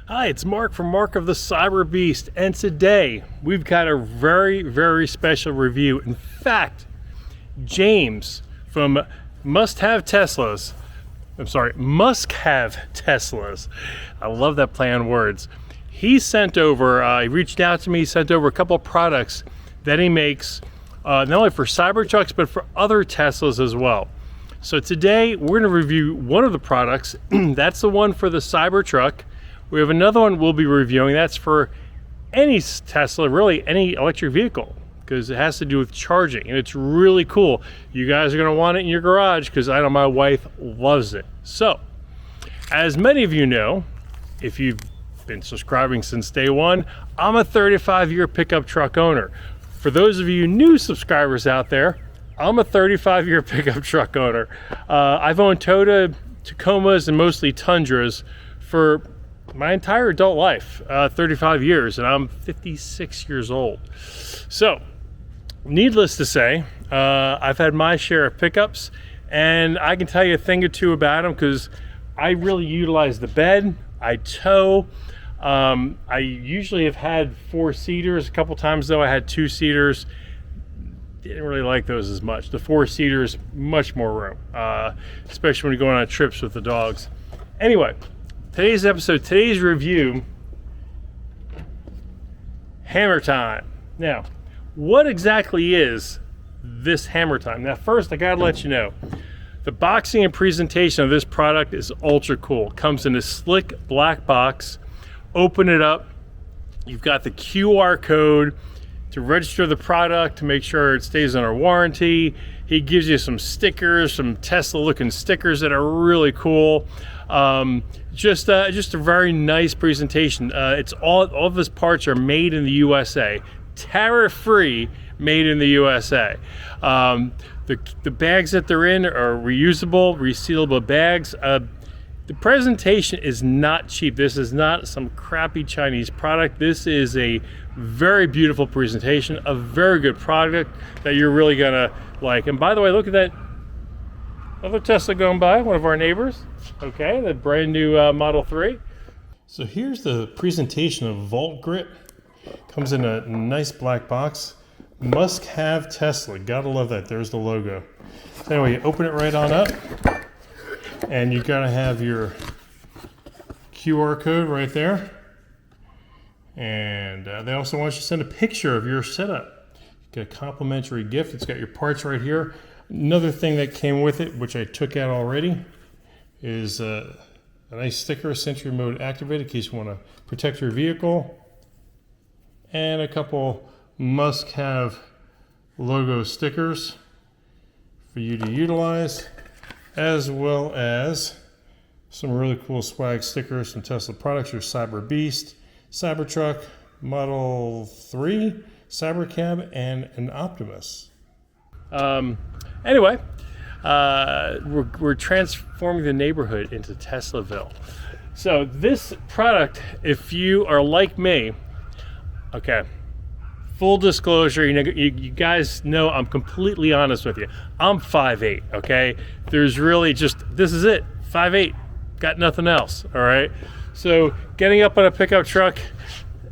Hi, it's Mark from Mark of the Cyberbeast, and today we've got a very special review. In fact, James from Must Have Teslas, I love that play on words. He sent over, he reached out to me, sent over a couple of products that he makes, not only for Cybertrucks, but for other Teslas as well. So today we're gonna review one of the products. That's the one for the Cybertruck. We have another one we'll be reviewing. That's for any Tesla, really any electric vehicle, because it has to do with charging, and it's really cool. You guys are gonna want it in your garage, because I know my wife loves it. So, as many of you know, if you've been subscribing since day one, I'm a 35-year pickup truck owner. For those of you new subscribers out there, I'm a 35-year pickup truck owner. I've owned Toyota Tacomas and mostly Tundras for my entire adult life, 35 years, and I'm 56 years old. So, needless to say, I've had my share of pickups, and I can tell you a thing or two about them because I really utilize the bed. I tow. I usually have had 4-seaters. A couple times though I had 2-seaters. Didn't really like those as much. The 4-seaters, much more room, especially when you're going on trips with the dogs. Anyway, today's episode, today's review, hammer time. Now, what exactly is this hammer time? Now, first, I gotta let you know, the boxing and presentation of this product is ultra cool. It comes in a slick black box. Open it up. You've got the QR code to register the product, to make sure it stays under warranty. He gives you some stickers, some Tesla looking stickers that are really cool. Just a very nice presentation. It's all of his parts are made in the USA, tariff-free, made in the USA. The bags that they're in are reusable, resealable bags. The presentation is not cheap. This is not some crappy Chinese product. This is a very beautiful presentation, a very good product that you're really gonna like. And by the way, look at that other Tesla going by, one of our neighbors. Okay, the brand new Model 3. So here's the presentation of Vault Grip. Comes in a nice black box. Must have Tesla, gotta love that, there's the logo. So anyway, you open it right on up, and you're gonna have your QR code right there. And they also want you to send a picture of your setup. You get a complimentary gift. It's got your parts right here. Another thing that came with it, which I took out already, is a nice sticker, Sentry Mode activated, in case you want to protect your vehicle. And a couple must-have logo stickers for you to utilize, as well as some really cool swag stickers from Tesla products, your Cyberbeast, Cybertruck, Model 3, Cybercab, and an Optimus. Anyway, we're transforming the neighborhood into Teslaville. So this product, if you are like me, okay, full disclosure, you guys know I'm completely honest with you. I'm 5'8", okay? There's really just, this is it, 5'8", got nothing else, all right? So getting up on a pickup truck,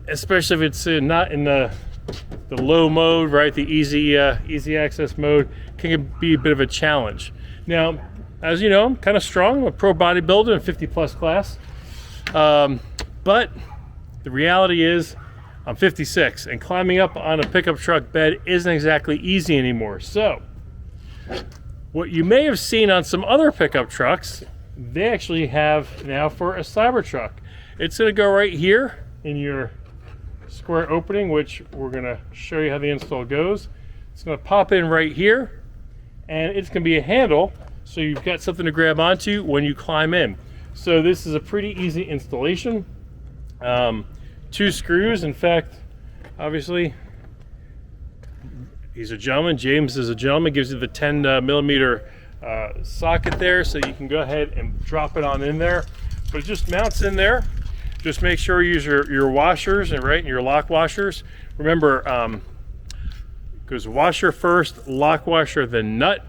especially if it's not in the low mode, right, the easy access mode, can be a bit of a challenge. Now, as you know, I'm kind of strong. I'm a pro bodybuilder in 50+ class. But the reality is I'm 56, and climbing up on a pickup truck bed isn't exactly easy anymore. So what you may have seen on some other pickup trucks, they actually have now for a Cybertruck. It's going to go right here in your square opening, which we're going to show you how the install goes. It's going to pop in right here, and it's going to be a handle, so you've got something to grab onto when you climb in. So this is a pretty easy installation. 2 screws, in fact, obviously, he's a gentleman. James is a gentleman. Gives you the 10 millimeter socket there, so you can go ahead and drop it on in there. But it just mounts in there. Just make sure you use your washers, and your lock washers. Remember, goes washer first, lock washer, then nut.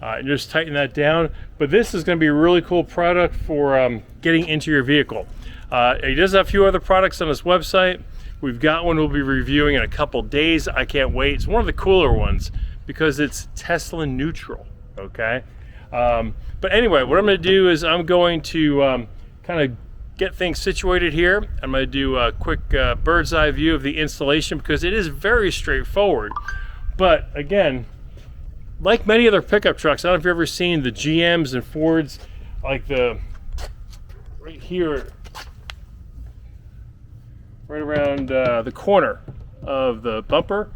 and just tighten that down. But this is going to be a really cool product for getting into your vehicle. He does have a few other products on his website. We've got one we'll be reviewing in a couple days. I can't wait. It's one of the cooler ones because it's Tesla neutral, okay? But anyway, what I'm going to do is I'm going to kind of get things situated here. I'm going to do a quick bird's eye view of the installation because it is very straightforward. But again, like many other pickup trucks, I don't know if you've ever seen the GMs and Fords, like the right here, right around the corner of the bumper.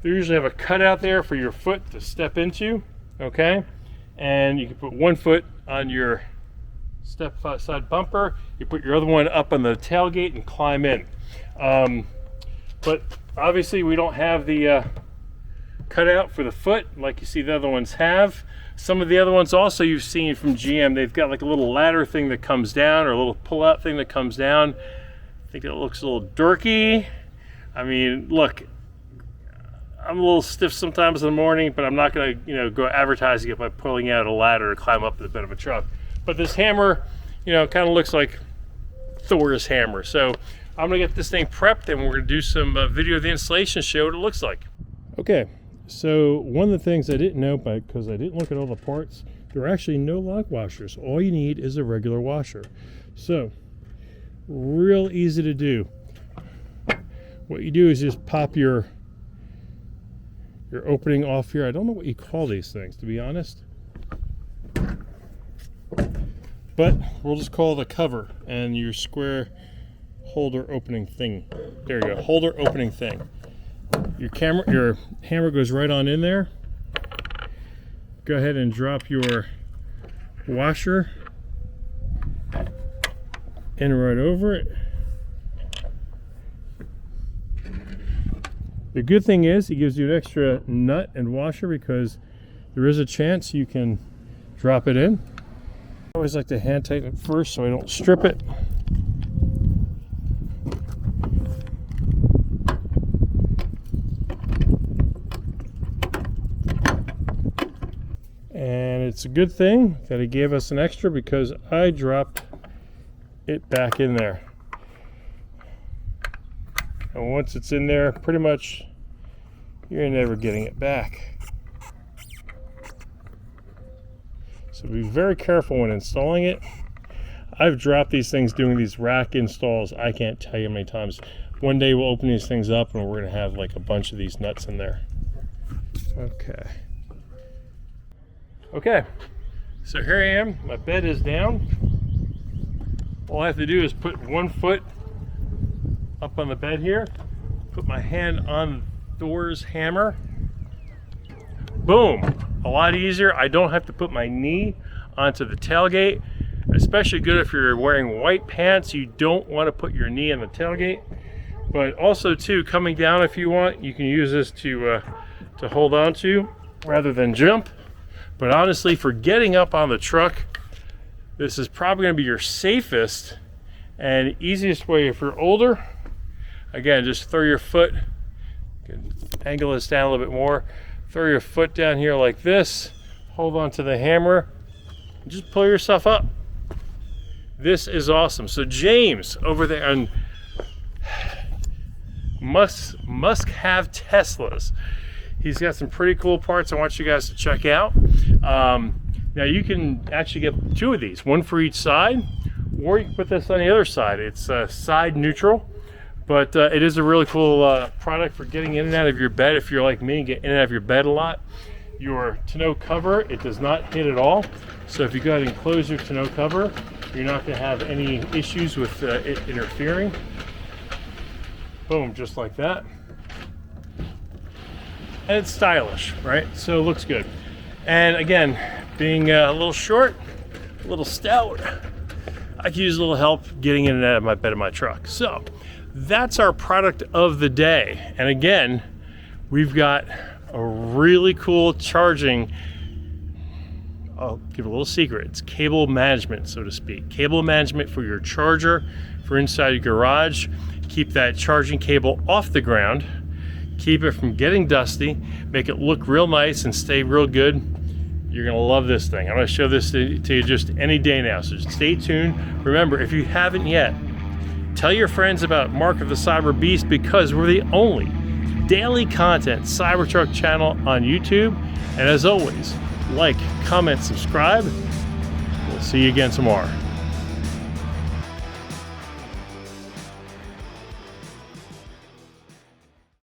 They usually have a cutout there for your foot to step into, okay? And you can put one foot on your step side bumper, you put your other one up on the tailgate and climb in. But obviously we don't have the cutout for the foot like you see the other ones have. Some of the other ones also you've seen from GM, they've got like a little ladder thing that comes down or a little pull-out thing that comes down. I think it looks a little dorky. I mean, look, I'm a little stiff sometimes in the morning, but I'm not going to, go advertising it by pulling out a ladder to climb up the bed of a truck. But this hammer, kind of looks like Thor's hammer. So I'm going to get this thing prepped and we're going to do some video of the installation, show what it looks like. Okay, so one of the things I didn't know, because I didn't look at all the parts, there are actually no lock washers. All you need is a regular washer. So, real easy to do. What you do is just pop your opening off here. I don't know what you call these things, to be honest. But we'll just call it a cover and your square holder opening thing. There you go, holder opening thing. Your hammer goes right on in there. Go ahead and drop your washer in right over it. The good thing is it gives you an extra nut and washer because there is a chance you can drop it in. I always like to hand tighten it first so I don't strip it. And it's a good thing that he gave us an extra because I dropped it back in there. And once it's in there, pretty much you're never getting it back. So be very careful when installing it. I've dropped these things doing these rack installs. I can't tell you how many times. One day we'll open these things up and we're going to have like a bunch of these nuts in there. Okay, so here I am. My bed is down. All I have to do is put one foot up on the bed here, put my hand on Thor's hammer. Boom! A lot easier. I don't have to put my knee onto the tailgate. Especially good if you're wearing white pants. You don't want to put your knee on the tailgate. But also too, coming down if you want, you can use this to hold on to rather than jump. But honestly, for getting up on the truck, this is probably going to be your safest and easiest way if you're older. Again, just throw your foot, you can angle this down a little bit more, throw your foot down here like this, hold on to the hammer, and just pull yourself up. This is awesome. So James over there on must have Teslas. He's got some pretty cool parts I want you guys to check out. Now you can actually get two of these, one for each side, or you can put this on the other side. It's side neutral, but it is a really cool product for getting in and out of your bed. If you're like me and get in and out of your bed a lot, your tonneau cover, it does not hit at all. So if you go ahead and close your tonneau cover, you're not going to have any issues with it interfering. Boom, just like that. And it's stylish, right? So it looks good. And again, being a little short, a little stout, I could use a little help getting in and out of my bed of my truck. So that's our product of the day. And again, we've got a really cool charging, I'll give a little secret, it's cable management, so to speak. Cable management for your charger, for inside your garage. Keep that charging cable off the ground, keep it from getting dusty, make it look real nice and stay real good. You're gonna love this thing. I'm gonna show this to you just any day now, so just stay tuned. Remember, if you haven't yet, tell your friends about Mark of the Cyberbeast, because we're the only daily content Cybertruck channel on YouTube. And as always, like, comment, subscribe. We'll see you again tomorrow.